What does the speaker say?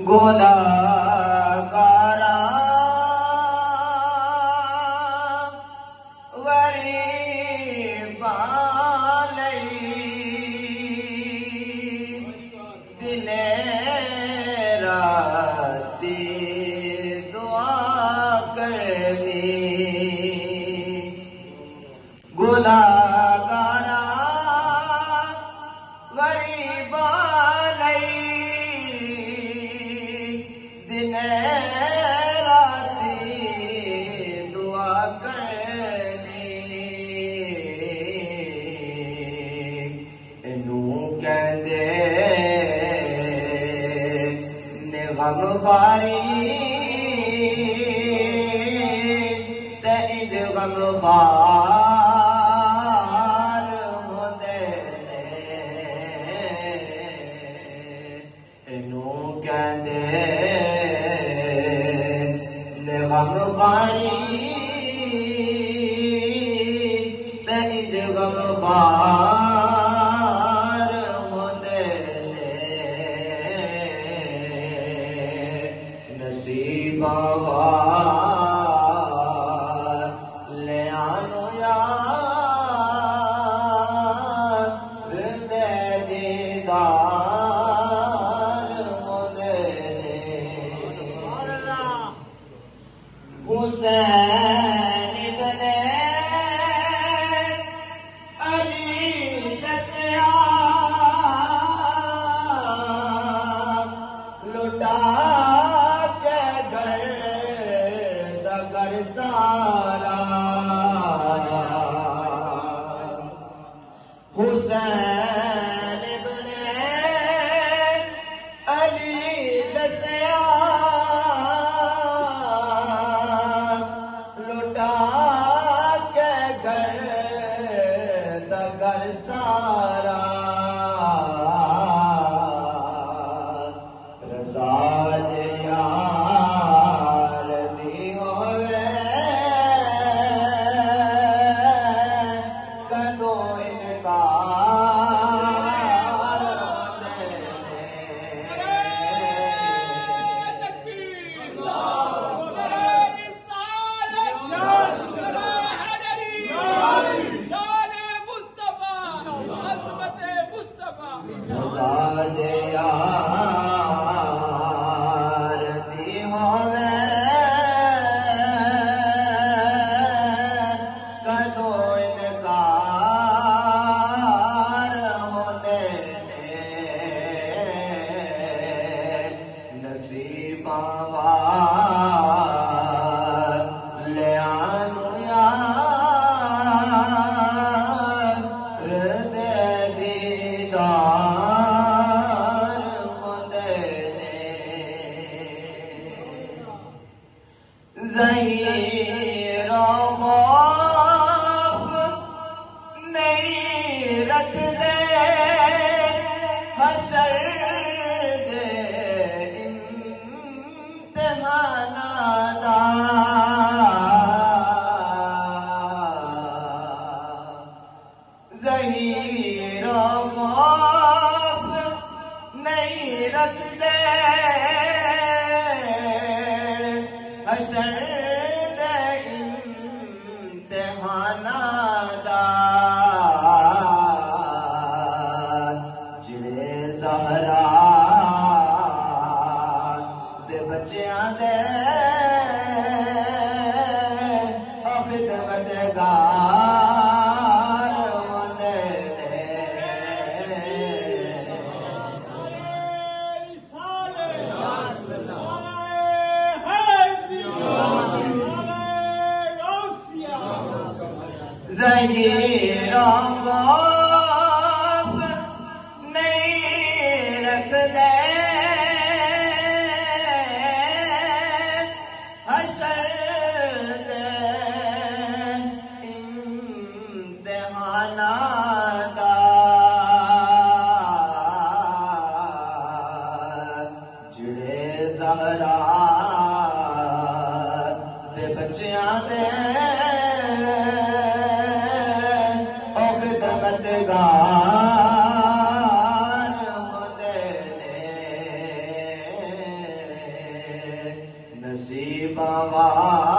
گناہگاراں غریباں لئی دنے راتی دعا کرنی گناہگاراں غریباں لئی دنے راتی دعا کرنی اینوں کہندے نے غمخواری تے انج غمخوار ہوندے نے اینوں کہندے نے غمخواری تے انج غمخوار ہوندے نے نصیباں والے آنو یار دے دیدار ہوندے نے حسین ابن علی دسیا لٹا کے گھر دا گھر سارا حسین ابن علی دسیا لٹا کے گھر دا گھر سارا رضا جے یار دی ہووے کدوں انکار ہوندے نے رضا جے یار دی ہووے کدوں انکار ہوندے نے نصیباں والے آنو یار دے دیدار ہوندے نے ظہیر و خوف نہیں رکھدے حشر دے امتحاناں دا ظہیر و خوف نہیں رکھدے حشر دے امتحاناں دا جڑے زہرا دے بچیاں دے خدمتگار ہوندے نے ظہیر و خوف نہیں رکھدے حشر دے امتحاناں دا جڑے زہرا دے بچیاں دے خدمتگار ہوندے نے بوا